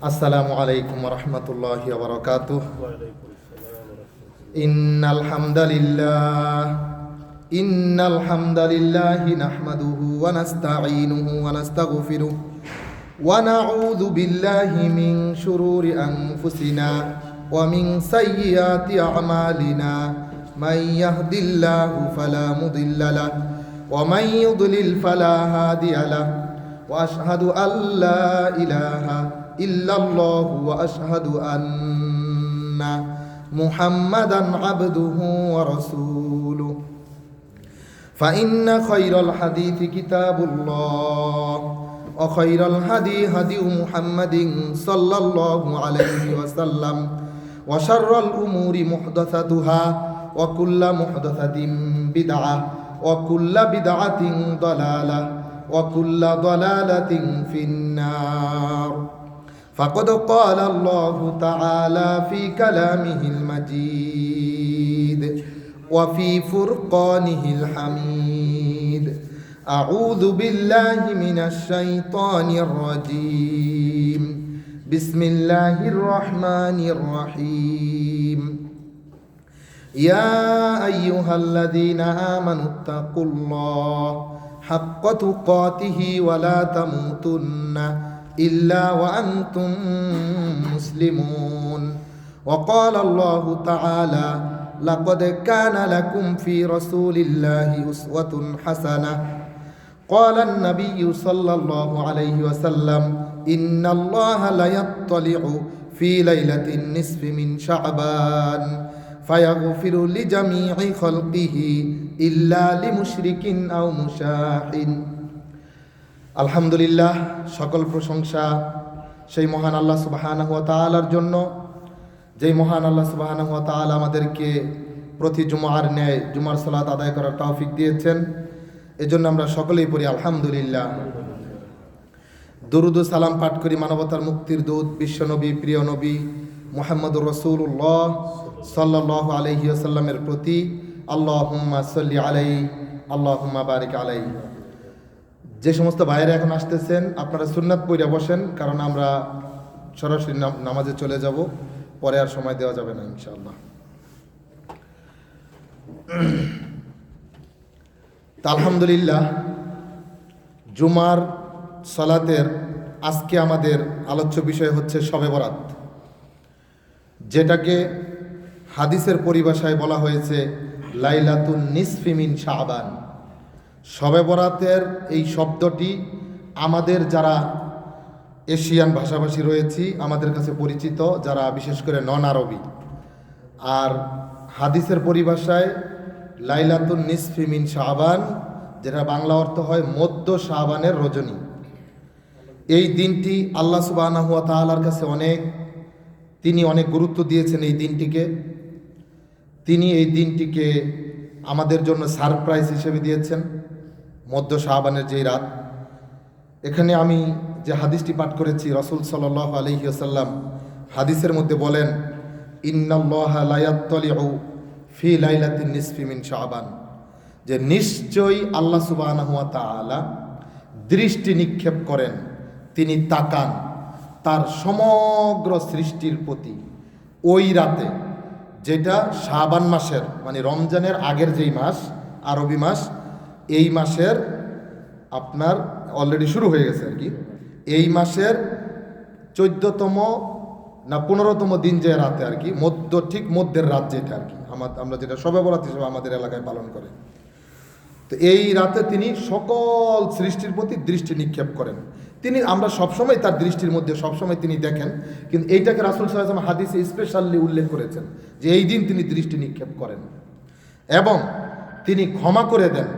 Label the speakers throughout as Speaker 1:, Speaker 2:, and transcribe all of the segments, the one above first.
Speaker 1: আসসালামু আলাইকুম ওয়া রাহমাতুল্লাহি ওয়া বারাকাতুহু। ইন্নাল হামদালিল্লাহি নাহমাদুহু ওয়া নাস্তাঈনুহু ওয়া নাস্তাগফিরুহ ওয়া নাউযু বিল্লাহি মিন শুরুরি আনফুসিনা ওয়া মিন সাইয়্যাতি আমালিনা। মান ইয়াহদিল্লাহু ফালা মুদিল্লা লাহু ওয়া মান ইউদ্লিল ফালা হাদিয়া লাহু ওয়া আশহাদু আল্লা ইলাহা ইল্লাল্লাহু ওয়া আশহাদু আন্না মুহাম্মাদান আবদুহু ওয়া রাসূলুহু। ফাইন্না খায়রাল হাদিসি কিতাবুল্লাহ ওয়া খায়রাল হাদি হাদিয়ু মুহাম্মাদিন সাল্লাল্লাহু আলাইহি ওয়াসাল্লাম ওয়া শাররাল উমুরি মুহদাসাতুহা ওয়া কুল্লা মুহদাসাতিন বিদআহ ওয়া কুল্লা বিদআতিন দালালাহ ওয়া কুল্লা দালালাতিন ফিন্নার। فقد قال الله تعالى في كلامه المجيد وفي فرقانه الحميد. أعوذ بالله من الشيطان الرجيم. بسم الله الرحمن الرحيم. يا أيها الذين آمنوا اتقوا الله حق تقاته ولا تموتن إلا وأنتم مسلمون. وقال الله تعالى لقد كان لكم في رسول الله أسوة حسنة. قال النبي صلى الله عليه وسلم إن الله ليطلع في ليلة النصف من شعبان فيغفر لجميع خلقه إلا لمشرك أو مشاحن. আলহামদুলিল্লাহ, সকল প্রশংসা সেই মহান আল্লাহ সুবহানাহু ওয়া তাআলার জন্য, যেই মহান আল্লাহ সুবহানাহু ওয়া তাআলা আমাদেরকে প্রতি জুমার ন্যায় জুমার সালাত আদায় করার তৌফিক দিয়েছেন। এজন্য আমরা সকলেই পড়ি আলহামদুলিল্লাহ। দুরুদ ও সালাম পাঠ করি মানবতার মুক্তির দূত বিশ্বনবী, প্রিয় নবী মুহাম্মদুর রাসূলুল্লাহ সাল্লাল্লাহু আলাইহি ওয়াসাল্লামের প্রতি। আল্লাহুম্মা সাল্লি আলাইহি আল্লাহুম্মা বারিক আলাইহি। যে সমস্ত ভাইয়েরা এখন আসতেছেন, আপনারা সুন্নাত পড়ে বসেন, কারণ আমরা সরাসরি নামাজে চলে যাব, পরে আর সময় দেওয়া যাবে না ইনশাআল্লাহ। আলহামদুলিল্লাহ, জুমার সালাতের আজকে আমাদের আলোচ্য বিষয় হচ্ছে শবে বরাত, যেটাকে হাদিসের পরিভাষায় বলা হয়েছে লাইলাতুন নিসফি মিন শাবান। শবে বরাতের এই শব্দটি আমাদের যারা এশিয়ান ভাষাভাষী রয়েছি আমাদের কাছে পরিচিত, যারা বিশেষ করে নন আরবি। আর হাদিসের পরিভাষায় লাইলাতুন নিসফি মিন শাবান, যেটা বাংলা অর্থ হয় মধ্য শাবানের রজনী। এই দিনটি আল্লাহ সুবহানাহু ওয়া তাআলার কাছে তিনি অনেক গুরুত্ব দিয়েছেন এই দিনটিকে। তিনি এই দিনটিকে আমাদের জন্য সারপ্রাইজ হিসেবে দিয়েছেন, মধ্য শাবানের যেই রাত। এখানে আমি যে হাদিসটি পাঠ করেছি, রাসূল সাল্লাল্লাহু আলাইহি ওয়াসাল্লাম হাদিসের মধ্যে বলেন ইন্নাল্লাহা লা ইয়াত্তালিউ ফি লাইলাতিন নিসফি মিন শাবান, যে নিশ্চয়ই আল্লাহ সুবহানাহু ওয়া তাআলা দৃষ্টি নিক্ষেপ করেন, তিনি তাকান তার সমগ্র সৃষ্টির প্রতি ওই রাতে, যেটা শাবান মাসের মানে রমজানের আগের যেই মাস, আরবি মাস, এই মাসের আপনার অলরেডি শুরু হয়ে গেছে আর কি, এই মাসের 14তম না 15তম দিন যে রাতে আর কি, ঠিক মধ্যের রাত যেটা আর কি, আমরা যেটা শবে বরাত হিসেবে আমাদের এলাকায় পালন করে। তো এই রাতে তিনি সকল সৃষ্টির প্রতি দৃষ্টি নিক্ষেপ করেন। আমরা সবসময় তার দৃষ্টির মধ্যে সবসময় তিনি দেখেন, কিন্তু এইটাকে রাসূল সাল্লাল্লাহু আলাইহি ওয়াসাল্লাম হাদিসে স্পেশালি উল্লেখ করেছেন যে এই দিন তিনি দৃষ্টি নিক্ষেপ করেন এবং তিনি ক্ষমা করে দেন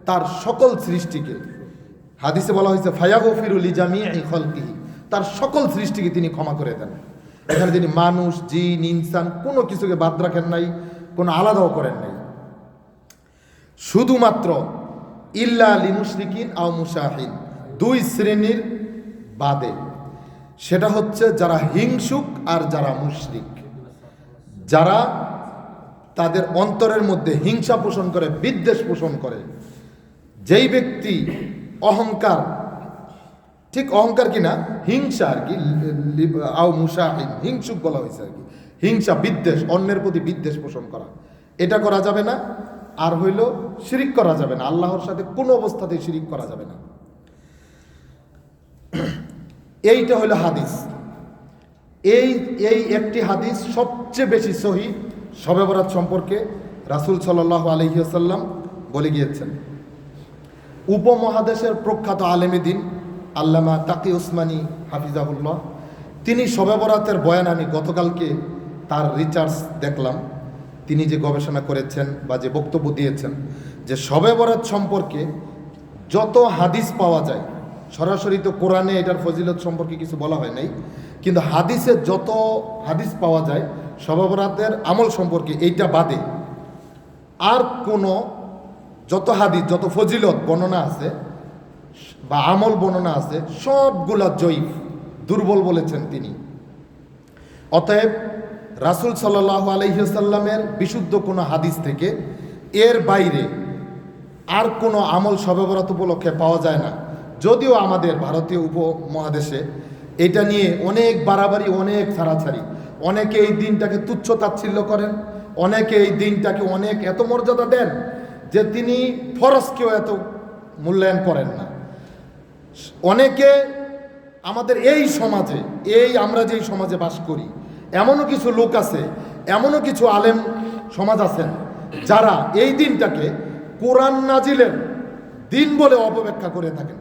Speaker 1: তার সকল সৃষ্টিকে। হাদিসে বলা হয়েছে ফায়াগফিরু লিজামিই খালকিহি, তার সকল সৃষ্টিকে তিনি ক্ষমা করে দেন। এখানে তিনি মানুষ, জিন, ইনসান কোনো কিছুকে বাদ রাখেন নাই, কোনো আলাদাও করেন নাই। শুধুমাত্র ইল্লা লিমুশরিকিন আও মুশাহিন, দুই শ্রেণীর বাদে, সেটা হচ্ছে যারা হিংসুক আর যারা মুশরিক, যারা তাদের অন্তরের মধ্যে হিংসা পোষণ করে, বিদ্বেষ পোষণ করে। যেই ব্যক্তি অহংকার ঠিক অহংকার কি না, হিংসা আর কি, আও মুসাহিন, হিংসুক বলা হয়েছে আর কি। হিংসা, বিদ্বেষ, অন্যের প্রতি বিদ্বেষ পোষণ করা, এটা করা যাবে না। আর হইল শিরিক করা যাবে না, আল্লাহর সাথে কোনো অবস্থাতেই শিরিক করা যাবে না। এইটা হইল হাদিস। এই একটি হাদিস সবচেয়ে বেশি সহি শবে বরাত সম্পর্কে রাসূল সাল্লাল্লাহু আলাইহি ওয়াসাল্লাম বলে গিয়েছেন। উপমহাদেশের প্রখ্যাত আলেমে দ্বীন আল্লামা তাকি উসমানী হাফিজাহুল্লাহ, তিনি শবে বরাতের বয়ান, আমি গতকালকে তার রিসার্চ দেখলাম, তিনি যে গবেষণা করেছেন বা যে বক্তব্য দিয়েছেন, যে শবে বরাত সম্পর্কে যত হাদিস পাওয়া যায়, সরাসরি তো কোরআনে এটার ফজিলত সম্পর্কে কিছু বলা হয় নাই, কিন্তু হাদিসে যত হাদিস পাওয়া যায় শবে বরাতের আমল সম্পর্কে, এইটা বাদে আর কোনো যত হাদিস, যত ফজিলত বর্ণনা আছে বা আমল বর্ণনা আছে, সবগুলা জয়ীফ, দুর্বল বলেছেন তিনি। অতএব রাসূল সাল্লাল্লাহু আলাইহি ওয়াসাল্লামের বিশুদ্ধ কোনো হাদিস থেকে এর বাইরে আর কোনো আমল শবে বরাত উপলক্ষে পাওয়া যায় না। যদিও আমাদের ভারতীয় উপমহাদেশে এটা নিয়ে অনেক বাড়াবাড়ি, অনেক ছাড়াছাড়ি, অনেকে এই দিনটাকে তুচ্ছ তাচ্ছিল্য করেন, অনেকে এই দিনটাকে অনেক এত মর্যাদা দেন যে তিনি ফরজকেও এত মূল্যায়ন করেন না। অনেকে আমাদের এই সমাজে, আমরা যেই সমাজে বাস করি, এমনও কিছু লোক আছে, এমনও কিছু আলেম সমাজ আছেন যারা এই দিনটাকে কোরআন নাজিলের দিন বলে অপব্যাখ্যা করে থাকেন।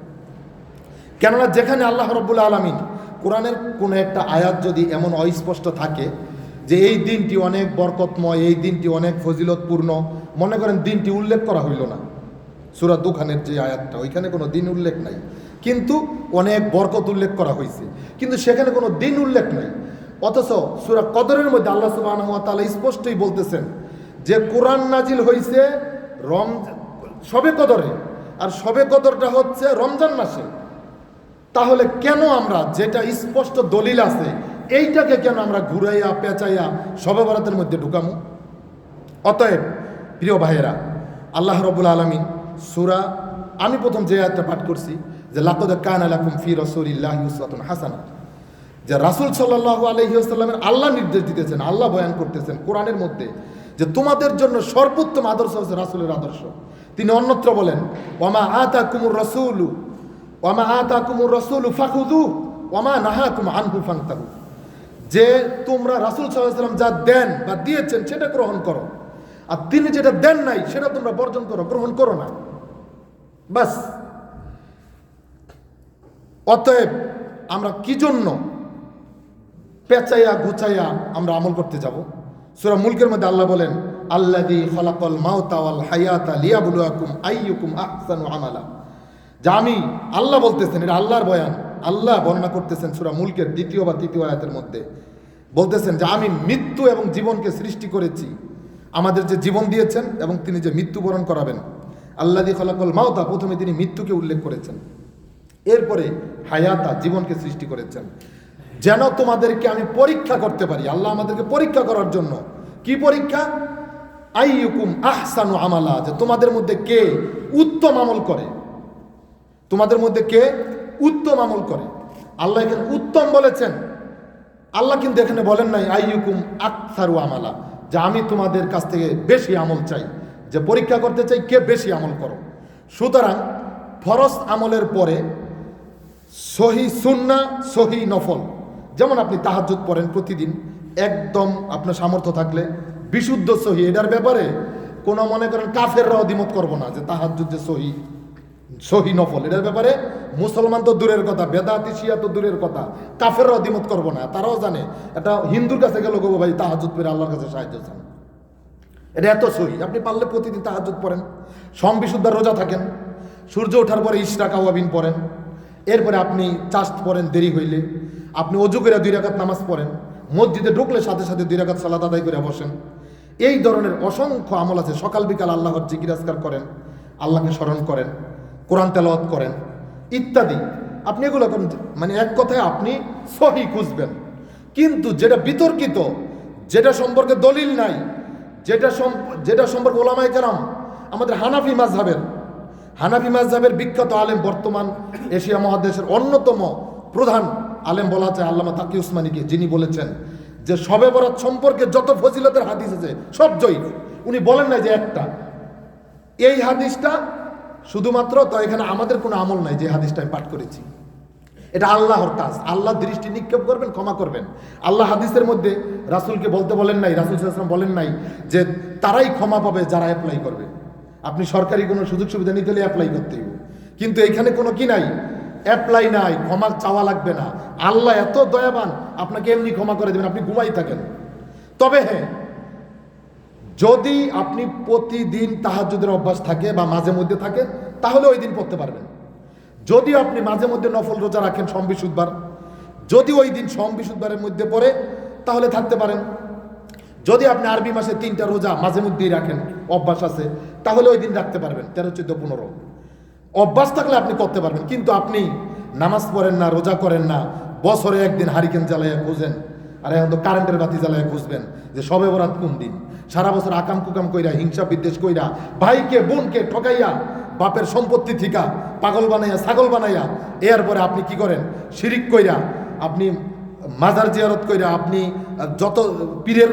Speaker 1: কেননা যেখানে আল্লাহ রাব্বুল আলামিন কোরআনের কোনো একটা আয়াত যদি এমন অস্পষ্ট থাকে যে এই দিনটি অনেক বরকতময়, এই দিনটি অনেক ফজিলতপূর্ণ, মনে করেন দিনটি উল্লেখ করা হইল না, সূরা দুখানের যে আয়াতটা, ওইখানে কোনো দিন উল্লেখ নাই, কিন্তু অনেক বরকত উল্লেখ করা হয়েছে, কিন্তু সেখানে কোনো দিন উল্লেখ নাই। অথচ সূরা কদরের মধ্যে আল্লাহ সুবহানাহু ওয়া তাআলা স্পষ্টই বলতেছেন যে কোরআন নাজিল হয়েছে শবে কদরে, আর শবে কদরটা হচ্ছে রমজান মাসে। তাহলে কেন আমরা, যেটা স্পষ্ট দলিল আছে, এইটাকে কেন আমরা ঘুরাইয়া পেঁচাইয়া শবে বরাতের মধ্যে ঢুকামু? অতএব প্রিয় ভাইয়েরা, আল্লাহ রাব্বুল আলামিন সূরা, আমি প্রথম যে আয়াতটা পাঠ করছি যে লাকাদ কানা লাকুম ফি রাসূলিল্লাহি উসওয়াতুন হাসানাহ, যে রাসূল সাল্লাল্লাহু আলাইহি ওয়াসাল্লামের আল্লাহ নির্দেশ দিতেছেন, আল্লাহ বয়ান করতেছেন কোরআনের মধ্যে যে তোমাদের জন্য সর্বোত্তম আদর্শ হচ্ছে রাসূলের আদর্শ। তিনি অন্যত্র বলেন ওয়ামা আতাকুমুর রাসূলু ফাখুযু ওয়ামা নাহাকুম আনহু ফান্তাহু, যে তোমরা রাসূল সাল্লাল্লাহু আলাইহি ওয়াসাল্লাম যা দেন বা দিয়েছেন সেটা গ্রহণ করো, আর তিনি যেটা দেন নাই সেটা তোমরা বর্জন করো, গ্রহণ করো না, বাস। অতএব আমরা কি জন্য পেঁচাইয়া গুছাইয়া আমরা আমল করতে যাব? সূরা মুলকের মধ্যে আল্লাহ বলেন আল্লাযী খালাকাল মাউতা ওয়াল হায়াতা লিয়াবলুয়াকুম আইয়ুকুম আহসানু আমালা, যা আমি আল্লাহ বলতেছেন, এটা আল্লাহর বয়ান, আল্লাহ বর্ণনা করতেছেন সূরা মুলকের দ্বিতীয় বা তৃতীয় আয়াতের মধ্যে, বলতেছেন যে আমি মৃত্যু এবং জীবনকে সৃষ্টি করেছি, আমাদের যে জীবন দিয়েছেন এবং তিনি যে মৃত্যুবরণ করাবেন। আল্লাযী খালাকাল মাউতা, প্রথমে তিনি মৃত্যুকে উল্লেখ করেছেন, এরপরে হায়াতা, জীবনকে সৃষ্টি করেছেন, যেন তোমাদেরকে আমি পরীক্ষা করতে পারি। আল্লাহ আমাদেরকে পরীক্ষা করার জন্য, কি পরীক্ষা? আইয়ুকুম আহসানু আমালা, যে তোমাদের মধ্যে কে উত্তম আমল করে, তোমাদের মধ্যে কে উত্তম আমল করে। আল্লাহ এখানে উত্তম বলেছেন, আল্লাহ কিন্তু এখানে বলেন নাই আইয়ুকুম আকসারু আমালা, যে আমি তোমাদের কাছ থেকে বেশি আমল চাই, যে পরীক্ষা করতে চাই কে বেশি আমল করো। সুতরাং ফরজ আমলের পরে সহি সুন্নাহ, সহি নফল, যেমন আপনি তাহাজ্জুদ পড়েন প্রতিদিন, একদম আপনার সামর্থ্য থাকলে বিশুদ্ধ সহি, এটার ব্যাপারে কোনো মনে করেন কাফেররাও দ্বিমত করবো না যে তাহাজ্জুদ যে সহি নফল, এটার ব্যাপারে মুসলমান তো দূরের কথা, বেদাতি শিয়া তো দূরের কথা, কাফেররাও দ্বিমত করবো না। তারাও জানে এটা হিন্দুর কাছে গেল গো ভাই তাহাজ্জুদ পড়ে আল্লাহর কাছে সাহায্য চান, এটা এত সহি। আপনি পারলে প্রতিদিন তাহাজ্জুদ পড়েন, বিশুদ্ধ রোজা থাকেন, সূর্য ওঠার পরে ইশরাক আওয়াবিন পড়েন, এরপরে আপনি চাষ্ট পড়েন দেরি হইলে, আপনি অজু করে 2 রাকাত নামাজ পড়েন, মসজিদে ঢুকলে সাথে সাথে 2 রাকাত সালাত আদায় করে বসেন। এই ধরনের অসংখ্য আমল আছে। সকাল বিকাল আল্লাহর জিকির আজকার করেন, আল্লাহকে স্মরণ করেন, কোরআন তেলাওয়াত করেন ইত্যাদি। আপনি এগুলো করেন, মানে এক কথায় আপনি সহি খুঁজবেন। কিন্তু যেটা বিতর্কিত, যেটা সম্পর্কে দলিল নাই, যেটা সম্পর্কে ওলামায়ে কেরাম, আমাদের হানাফি মাযহাবের হানাফি মাযহাবের বিখ্যাত আলেম, বর্তমান এশিয়া মহাদেশের অন্যতম প্রধান আলেম বলা যায় আল্লামা তাকি উসমানীকে, যিনি বলেছেন যে শবে বরাত সম্পর্কে যত ফজিলতের হাদিস আছে সব জয়ীফ। উনি বলেন নাই যে একটা, এই হাদিসটা শুধুমাত্র, তো এখানে আমাদের কোনো আমল নাই যে হাদিসটা আমি পাঠ করেছি, এটা আল্লাহর কাজ। আল্লাহ দৃষ্টি নিক্ষেপ করবেন, ক্ষমা করবেন। আল্লাহ হাদিসের মধ্যে রাসূলকে বলতে বলেন নাই, রাসূল সাল্লাল্লাহু আলাইহি ওয়াসাল্লাম বলেন নাই যে তারাই ক্ষমা পাবে যারা অ্যাপ্লাই করবে। আপনি সরকারি কোনো সুযোগ সুবিধা নিতে হলে অ্যাপ্লাই করতে হবে, কিন্তু এখানে কোনো কি নাই, অ্যাপ্লাই নাই, ক্ষমা চাওয়া লাগবে না। আল্লাহ এত দয়াবান, আপনাকে এমনি ক্ষমা করে দেবেন, আপনি ঘুমাই থাকেন। তবে হ্যাঁ, যদি আপনি প্রতিদিন তাহাজ্জুদের অভ্যাস থাকে বা মাঝে মধ্যে থাকে, তাহলে ওই দিন পড়তে পারবেন। যদি আপনি মাঝে মধ্যে নফল রোজা রাখেন সোম বৃহস্পতিবার, যদি ওই দিন সোম বৃহস্পতিবারের মধ্যে পড়ে তাহলে থাকতে পারেন। যদি আপনি আরবি মাসে 3টা রোজা মাঝে মধ্যেই রাখেন, অভ্যাস আছে, তাহলে ওই দিন রাখতে পারবেন। 13, 14, 15 অভ্যাস থাকলে আপনি করতে পারবেন। কিন্তু আপনি নামাজ পড়েন না, রোজা করেন না, বছরে একদিন হারিকেন জ্বালাইয়া খুঁজেন, আর এখন তো কারেন্টের বাতি জ্বালাইয়া খুঁজবেন যে শবে বরাত কোন দিন। সারা বছর আকাম কুকাম কইরা, হিংসা বিদ্বেষ কইরা, ভাইকে বোনকে ঠকাইয়া, বাপের সম্পত্তি থিকা পাগল বানাইয়া, ছাগল বানাইয়া, এরপরে আপনি কি করেন, শিরিক কইরা, আপনি মাজার জিয়ারত কইরা, আপনি যত পীরের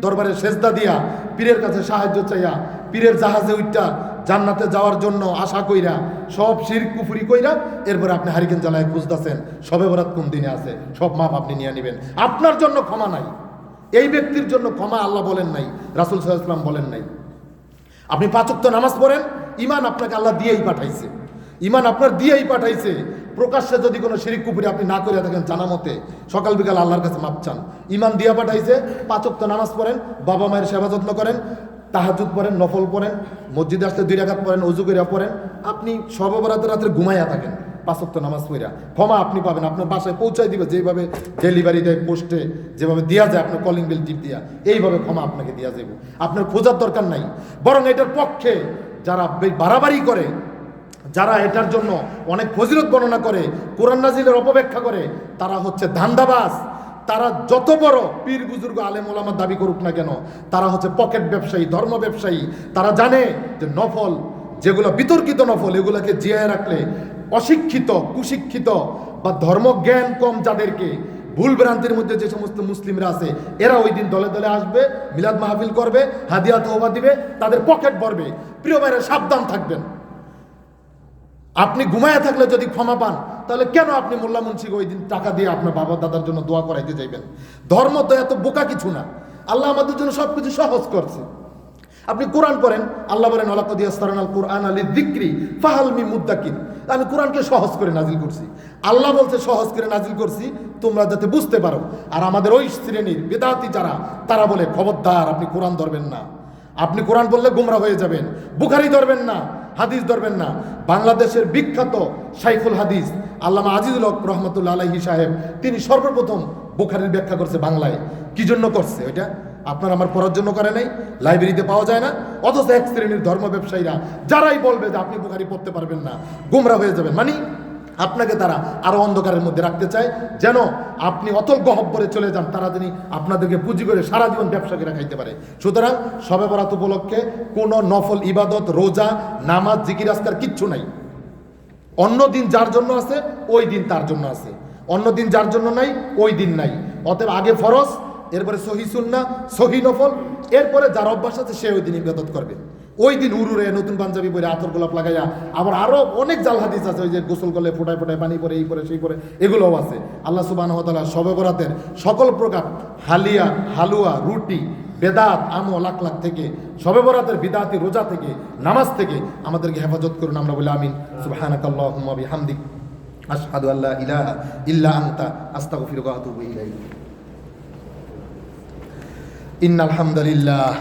Speaker 1: দরবারে সেজদা দিয়া, পীরের কাছে সাহায্য চাইয়া, পীরের জাহাজে উঠটা জান্নাতে যাওয়ার জন্য আশা কইরা, সব শিরক কুফরি কইরা, এরপরে আপনি হারিকেন জ্বালায় খুঁজতেছেন শবে বরাত কোন দিনে আছে। সব মাপ আপনি নিয়ে নেবেন, আপনার জন্য ক্ষমা নাই। এই ব্যক্তির জন্য ক্ষমা আল্লাহ বলেন নাই, রাসূল সাল্লাল্লাহু আলাইহি ওয়াসাল্লাম বলেন নাই। আপনি 5 ওয়াক্ত নামাজ পড়েন, ঈমান আপনাকে আল্লাহ দিয়েই পাঠাইছে, ঈমান আপনার দিয়েই পাঠাইছে। প্রকাশ্যে যদি কোনো শিরিক কুফরি আপনি না করে থাকেন, জানা মতে সকাল বিকাল আল্লাহর কাছে মাপ চান, ঈমান দিয়া পাঠাইছে। 5 ওয়াক্ত নামাজ পড়েন, বাবা মায়ের সেবা যত্ন করেন, তাহাজ্জুদ পড়েন, নফল পড়েন, মসজিদে আসলে 2 রাকাত পড়েন, ওযু করে পড়েন, আপনি শবে বরাতের রাতে ঘুমাইয়া থাকেন, 5 ওয়াক্ত নামাজ পড়া, ক্ষমা আপনি পাবেন। আপনার বাসায় পৌঁছায় দিবে, যেভাবে ডেলিভারি দেয় পোস্টে যেভাবে দেওয়া যায়, আপনার কলিং বেল টিপ দিয়া, এইভাবে ক্ষমা আপনাকে দেওয়া যাবে। আপনার খোঁজার দরকার নাই। বরং এটার পক্ষে যারা বাড়াবাড়ি করে, যারা এটার জন্য অনেক ফজিলত বর্ণনা করে, কোরআন নাজিলের অপব্যাখ্যা করে, তারা হচ্ছে ধান্দাবাজ। তারা যত বড় পীর বুজুর্গ আলেম ওলামা দাবি করুক না কেন, তারা হচ্ছে পকেট ব্যবসায়ী, ধর্ম ব্যবসায়ী। তারা জানে যে নফল যেগুলো বিতর্কিত নফল, এগুলোকে জিয়ায় রাখলে অশিক্ষিত, কুশিক্ষিত বা ধর্মজ্ঞান কম যাদেরকে, ভুল ভ্রান্তির মধ্যে যে সমস্ত মুসলিমরা আছে, এরা ওই দিন দলে দলে আসবে, মিলাদ মাহফিল করবে, হাদিয়া তওবা দিবে, তাদের পকেট ভরবে। প্রিয় ভাইরা, সাবধান থাকবেন। আপনি ঘুমায় থাকলে যদি ক্ষমা পান, তাহলে কেন আপনি মোল্লা মুন্সিকে ওই দিন টাকা দিয়ে আপনার বাবা দাদার জন্য দোয়া করাইতে যাইবেন? ধর্ম তো এত বোকা কিছু না, আল্লাহ আমাদের জন্য সবকিছু সহজ করছে। আপনি কোরআন পড়েন, আল্লাহ বলেন ওয়ালাকাদ ইয়াসসারনাল কুরআনা লিযিকরি ফাহাল মিন মুদ্দাকির। আমি কোরআনকে সহজ করে নাজিল করছি, আল্লাহ বলছে সহজ করে নাজিল করছি তোমরা যাতে বুঝতে পারো। আর আমাদের ওই শ্রেণীর বেদাতি যারা, তারা বলে খবরদার আপনি কোরআন ধরবেন না, আপনি কোরআন বললে গোমরা হয়ে যাবেন, বুখারী ধরবেন না, হাদিস ধরবেন না। বাংলাদেশের বিখ্যাত শাইখুল হাদিস আল্লামা আজিজুল হক রহমতুল্লাহ আলাইহি সাহেব, তিনি সর্বপ্রথম বুখারীর ব্যাখ্যা করছে বাংলায়। কি জন্য করছে? ওইটা আপনার আমার পড়ার জন্য করে নাই, লাইব্রেরিতে পাওয়া যায় না। অথচ এক শ্রেণীর ধর্ম ব্যবসায়ীরা যারাই বলবে যে আপনি বুখারী পড়তে পারবেন না, গোমরা হয়ে যাবেন, মানে আপনাকে তারা আরো অন্ধকারের মধ্যে রাখতে চায়, যেন আপনি অতল গহব্বরে চলে যান, তারা যিনি আপনাদেরকে পুঁজি করে সারা জীবন ব্যবসা করে খাইতে পারে। সুতরাং শবে বরাত উপলক্ষে কোনো নফল ইবাদত, রোজা, নামাজ, জিকির আজকার কিচ্ছু নাই। অন্য দিন যার জন্য আছে ওই দিন তার জন্য আছে, অন্য দিন যার জন্য নাই ওই দিন নাই। অতএব আগে ফরজ, এরপরে সহি সুন্নাহ, সহি নফল, এরপরে যার অভ্যাস আছে সে ওই দিন ইবাদত করবে। ওই দিন উরুরে নতুন পাঞ্জাবি পরে, আতর গোলাপ লাগাইয়া, আবার আরো অনেক জাল হাদিস আছে, ওই যে গোসল করলে ফোটায় ফোটায় পানি পরে, এই করে সেই করে, এগুলোও আছে। আল্লাহ সুবহানাহু ওয়া তাআলা শবে বরাতের সকল প্রকার হালিয়া, হালুয়া, রুটি, বেদাত, আমল, লাখ লাখ থেকে, শবে বরাতের বিদাতি, রোজা থেকে, নামাজ থেকে আমাদেরকে হেফাজত করুন। আমরা বলি আমিন। সুবহানাকাল্লাহুম্মা বিহামদিক আশহাদু আল্লা ইলাহা ইল্লা আনতা আস্তাগফিরুকা ওয়া আতুবু ইলাইক। ইন্নাল হামদালিল্লাহ।